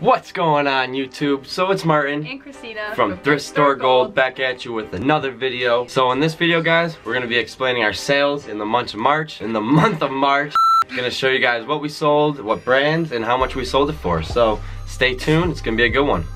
What's going on YouTube? So it's Martin and Kristina from Thrift Store Gold back at you with another video. So in this video guys, we're going to be explaining our sales in the month of March. I'm going to show you guys what we sold, what brands, and how much we sold it for. So stay tuned, it's going to be a good one.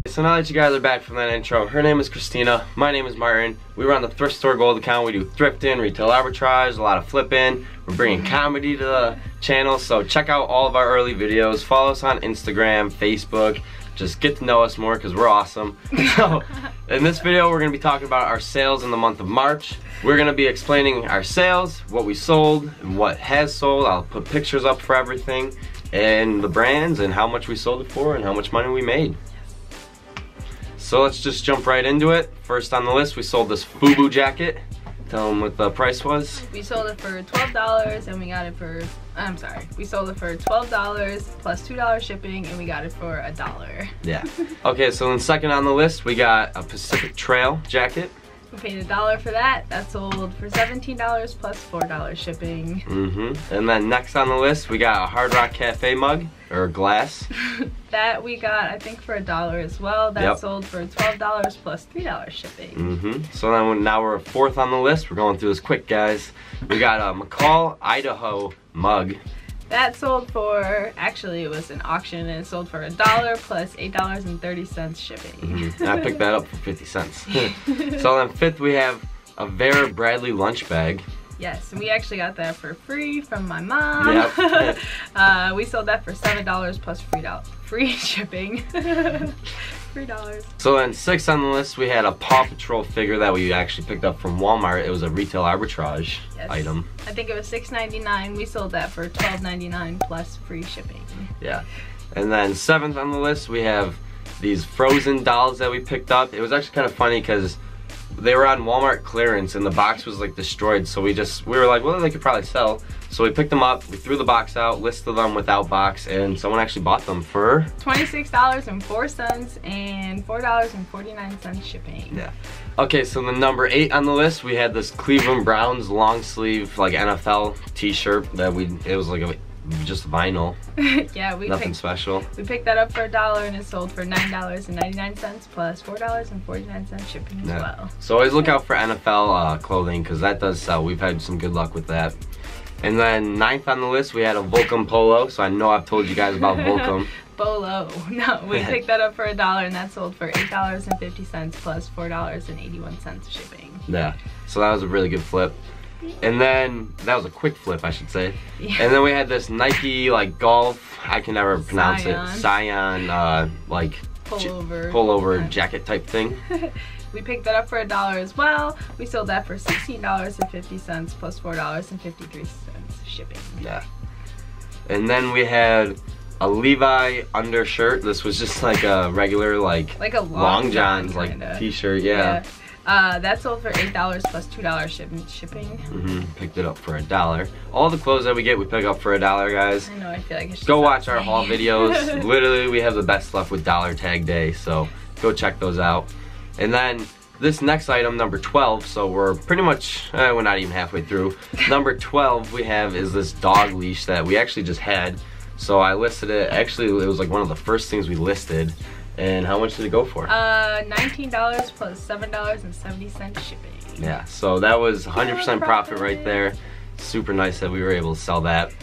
So now that you guys are back from that intro, her name is Kristina, my name is Martin. We run the Thrift Store Gold account. We do thrifting, retail arbitrage, a lot of flipping. We're bringing comedy to the channel, so check out all of our early videos. Follow us on Instagram, Facebook. Just get to know us more because we're awesome. So in this video, we're going to be talking about our sales in the month of March. We're going to be explaining our sales, what we sold, and what has sold. I'll put pictures up for everything, and the brands, and how much we sold it for, and how much money we made. So let's just jump right into it. First on the list, we sold this FUBU jacket. Tell them what the price was. We sold it for $12 and we got it for, we sold it for $12 plus $2 shipping and we got it for $1. Yeah. Okay, so then second on the list, we got a Pacific Trail jacket. We paid $1 for that. That sold for $17 plus $4 shipping. And then next on the list, we got a Hard Rock Cafe mug, or glass. That we got, I think, for $1 as well. That sold for $12 plus $3 shipping. So then now we're fourth on the list. We're going through this quick, guys. We got a McCall, Idaho mug. That sold for, actually it was an auction and it sold for $1 plus $8.30 shipping. And I picked that up for 50 cents. So then fifth we have a Vera Bradley lunch bag. Yes, and we actually got that for free from my mom. Yep. We sold that for $7 plus free shipping. $3. So then sixth on the list we had a Paw Patrol figure that we actually picked up from Walmart. It was a retail arbitrage item. I think it was $6.99. We sold that for $12.99 plus free shipping. Yeah. And then seventh on the list we have these Frozen dolls that we picked up. It was actually kind of funny because they were on Walmart clearance and the box was like destroyed, so we were like, well, they could probably sell. So we picked them up, we threw the box out, listed them without box, and someone actually bought them for $26.04 and $4.49 shipping. Yeah. Okay, so the number 8 on the list, we had this Cleveland Browns long sleeve like NFL t-shirt that it was like just vinyl. Yeah, nothing special. We picked that up for $1 and it sold for $9.99 plus $4.49 shipping as well. So always look out for NFL clothing because that does sell. We've had some good luck with that. And then ninth on the list we had a Volcom polo. So I know I've told you guys about Volcom. Bolo. No, we picked that up for $1 and that sold for $8.50 plus $4.81 shipping. Yeah, so that was a really good flip. And then that was a quick flip, I should say. Yeah. And then we had this Nike like golf, I can never pronounce it, Scion like pullover jacket type thing. We picked that up for $1 as well. We sold that for $16.50 plus $4.53 shipping. Yeah. And then we had a Levi undershirt. This was just like a regular like a long johns like t-shirt. Yeah. That sold for $8 plus $2 shipping. Picked it up for $1. All the clothes that we get, we pick up for $1, guys. I know, I feel like it's just go watch our haul videos. Literally, we have the best stuff with dollar tag day, so go check those out. And then this next item, number 12, so we're pretty much, we're not even halfway through. Number 12 we have is this dog leash that we actually just had. So I listed it, actually it was like one of the first things we listed. And how much did it go for? $19 plus $7.70 shipping. Yeah, so that was 100% profit right there. Super nice that we were able to sell that.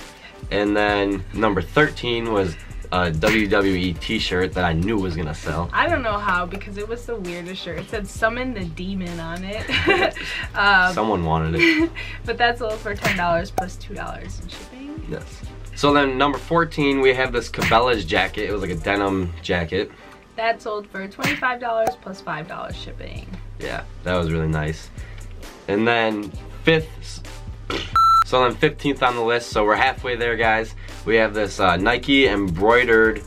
And then number 13 was a WWE t-shirt that I knew was gonna sell. I don't know how, because it was the weirdest shirt. It said "Summon the Demon" on it. Someone wanted it. But that sold for $10 plus $2 in shipping. Yes. So then number 14 we have this Cabela's jacket. It was like a denim jacket. That sold for $25 plus $5 shipping. Yeah, that was really nice. And then so then 15th on the list, so we're halfway there, guys. We have this Nike embroidered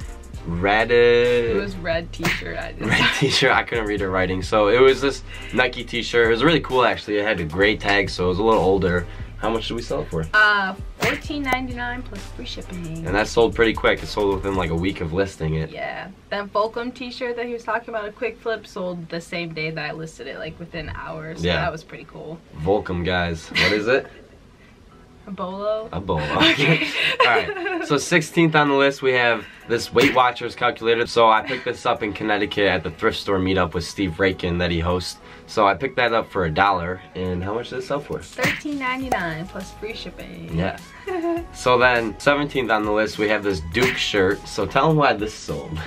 It was red t-shirt. Red t-shirt, I couldn't read her writing. So it was this Nike t-shirt. It was really cool actually. It had a gray tag, so it was a little older. How much did we sell it for? $14.99 plus free shipping. And that sold pretty quick. It sold within like a week of listing it. Yeah. That Volcom t-shirt that he was talking about, a quick flip, sold the same day that I listed it, like within hours. So that was pretty cool. Volcom, guys. What is it? A bolo? A bolo. Okay. Alright, so 16th on the list we have this Weight Watchers calculator. So I picked this up in Connecticut at the thrift store meetup with Steve Rakin that he hosts. So I picked that up for $1. And how much did it sell for? $13.99 plus free shipping. Yeah. So then 17th on the list we have this Duke shirt. So tell them why this sold.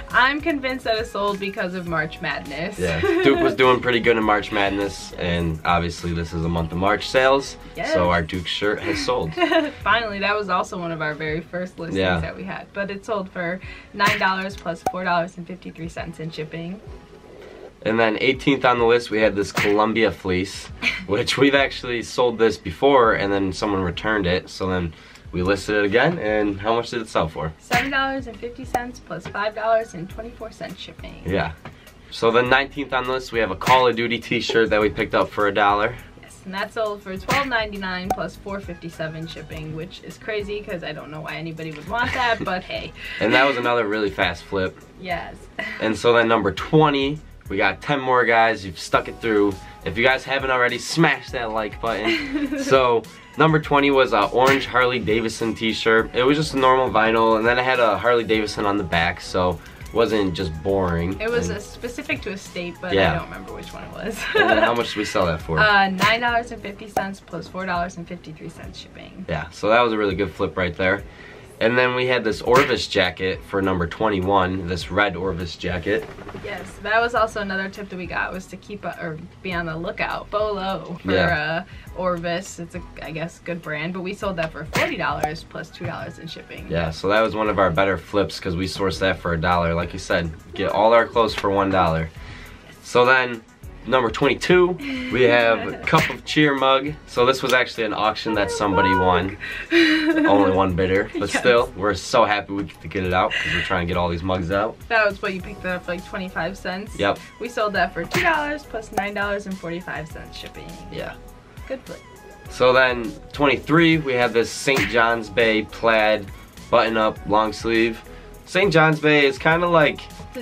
I'm convinced that it sold because of March Madness. Yeah, Duke was doing pretty good in March Madness, and obviously this is a month of March sales. Yes. So our Duke shirt has sold. Finally, that was also one of our very first listings that we had, but it sold for $9 plus $4.53 in shipping. And then 18th on the list we had this Columbia fleece, which we've actually sold this before and then someone returned it, so then we listed it again. And how much did it sell for? $7.50 plus $5.24 shipping. Yeah. So then 19th on the list we have a Call of Duty t-shirt that we picked up for $1. And that sold for $12.99 plus $4.57 shipping, which is crazy because I don't know why anybody would want that, but hey. And that was another really fast flip. Yes. And so then number 20, we got 10 more, guys. You've stuck it through. If you guys haven't already, smash that like button. So number 20 was a orange Harley Davidson t-shirt. It was just a normal vinyl, and then it had a Harley Davidson on the back, so it wasn't just boring. It was specific to a state, but I don't remember which one it was. And then how much did we sell that for? $9.50 plus $4.53 shipping. Yeah, so that was a really good flip right there. And then we had this Orvis jacket for number 21, this red Orvis jacket. Yes, that was also another tip that we got, was to be on the lookout, bolo, for Orvis. It's a, I guess, good brand, but we sold that for $40 plus $2 in shipping. Yeah, so that was one of our better flips because we sourced that for $1. Like you said, get all our clothes for $1. So then number 22, we have a Cup of Cheer mug. So this was actually an auction that somebody won. Only one bidder, but still, we're so happy we get to get it out because we're trying to get all these mugs out. That was what you picked it up for, like 25 cents. Yep. We sold that for $2 plus $9.45 shipping. Yeah. Good flip. So then 23, we have this St. John's Bay plaid button-up long sleeve. St. John's Bay is kind of like,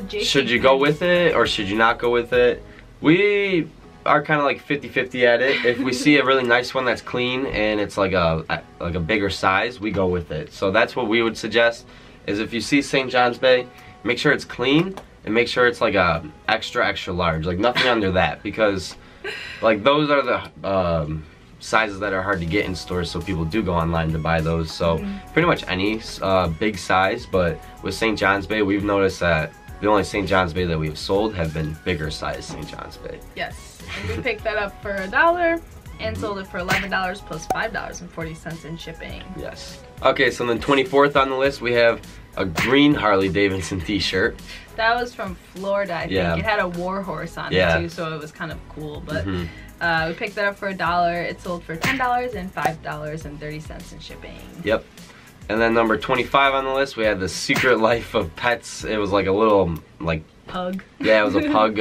should you go with it or should you not go with it? We are kind of like 50-50 at it. If we see a really nice one that's clean and it's like a bigger size, we go with it. So that's what we would suggest, is if you see St. John's Bay, make sure it's clean and make sure it's like a extra large, like nothing under that, because like those are the sizes that are hard to get in stores, so people do go online to buy those. So pretty much any big size, but with St. John's Bay, we've noticed that the only St. John's Bay that we've sold have been bigger size St. John's Bay. Yes, and we picked that up for $1 and sold it for $11 plus $5.40 in shipping. Yes. Okay, so then 24th on the list, we have a green Harley Davidson t-shirt. That was from Florida, I think. It had a war horse on it too, so it was kind of cool. But we picked that up for $1. It sold for $10 and $5.30 in shipping. Yep. And then number 25 on the list, we had the Secret Life of Pets. It was like a little, like... pug. Yeah, it was a pug,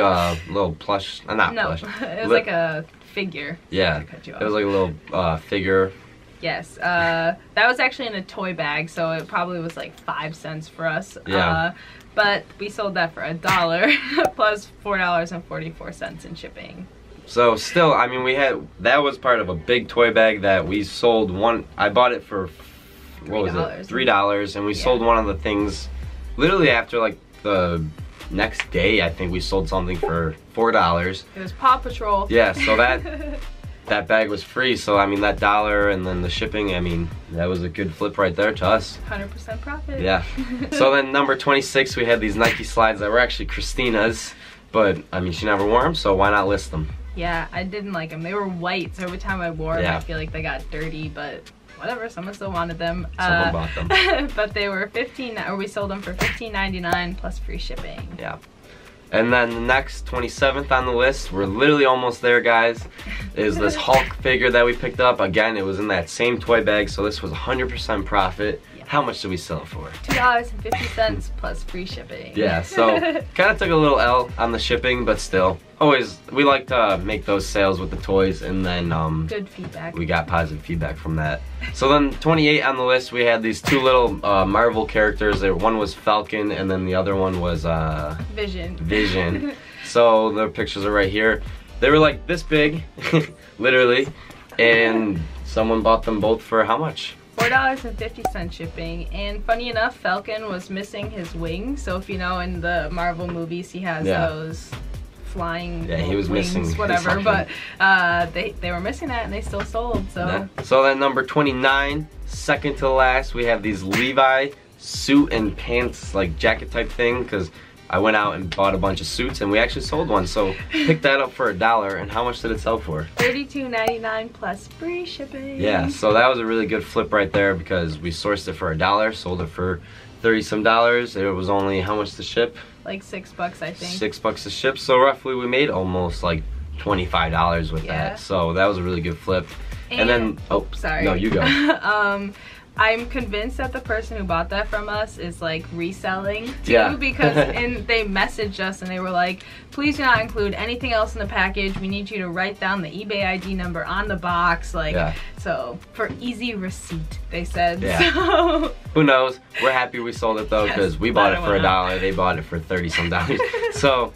little plush. Not plush. It was like a figure. Yeah, it was like a little figure. Yes, that was actually in a toy bag, so it probably was like 5 cents for us. Yeah. But we sold that for $1 plus $4.44 in shipping. So still, I mean, that was part of a big toy bag that we sold one. I bought it for, what was it? $3, and we sold one of the things literally after like the next day. I think we sold something for $4. It was Paw Patrol. Yeah, so that bag was free. So I mean, that $1 and then the shipping, I mean, that was a good flip right there to us. 100% profit. Yeah. So then number 26, we had these Nike slides that were actually Kristina's, but I mean, she never wore them, so why not list them? Yeah, I didn't like them. They were white, so every time I wore them, I feel like they got dirty, but whatever, someone still wanted them. Someone bought them. But they were we sold them for $15.99 plus free shipping. Yeah. And then the next 27th on the list, we're literally almost there, guys, is this Hulk figure that we picked up. Again, it was in that same toy bag, so this was 100% profit. Yes. How much did we sell it for? $2.50 plus free shipping. Yeah, so kind of took a little L on the shipping, but still. Always, we like to make those sales with the toys, and then good feedback. We got positive feedback from that. So then 28 on the list, we had these two little Marvel characters. One was Falcon, and then the other one was Vision. So their pictures are right here. They were like this big, literally, and someone bought them both for how much? $4.50 shipping. And funny enough, Falcon was missing his wings. So if you know, in the Marvel movies, he has those flying he was wings, missing whatever. something. But they were missing that, and they still sold. So so then number 29, second to last, we have these Levi suit and pants, like jacket type thing, because I went out and bought a bunch of suits, and we actually sold one. So picked that up for $1. And how much did it sell for? $32.99 plus free shipping. Yeah, so that was a really good flip right there, because we sourced it for $1, sold it for $30-some. It was only how much to ship? Like $6, I think. $6 to ship. So roughly we made almost like $25 with that. So that was a really good flip. And then sorry. No, you go. I'm convinced that the person who bought that from us is like reselling too, because they messaged us and they were like, please do not include anything else in the package. We need you to write down the eBay ID number on the box, so for easy receipt, they said. So who knows? We're happy we sold it though, because we bought it for $1. They bought it for $30-some. So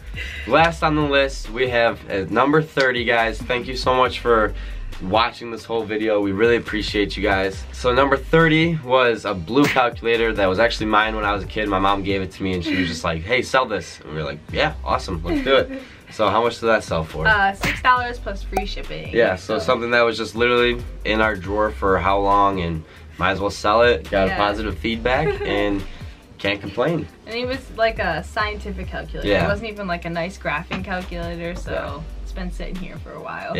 last on the list, we have number 30, guys. Thank you so much for watching this whole video. We really appreciate you guys. So number 30 was a blue calculator that was actually mine when I was a kid. My mom gave it to me, and she was just like, hey, sell this. And we were like, yeah, awesome, let's do it. So how much did that sell for? $6 plus free shipping. Yeah, so something that was just literally in our drawer for how long, and might as well sell it. Got a positive feedback, and can't complain. And it was like a scientific calculator. It wasn't even like a nice graphing calculator, so been sitting here for a while.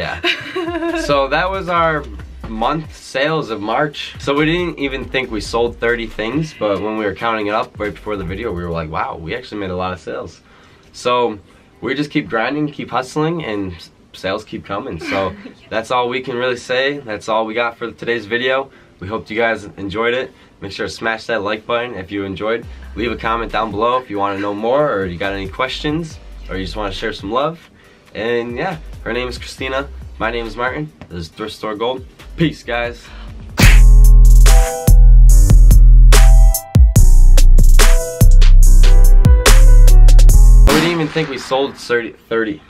So that was our month sales of March. So we didn't even think we sold 30 things, but when we were counting it up right before the video, we were like, wow, we actually made a lot of sales. So we just keep grinding, keep hustling, and sales keep coming. So that's all we can really say. That's all we got for today's video. We hope you guys enjoyed it. Make sure to smash that like button if you enjoyed. Leave a comment down below if you want to know more, or you got any questions, or you just want to share some love. And yeah, her name is Kristina. My name is Martin. This is Thrift Store Gold. Peace, guys. We didn't even think we sold 30.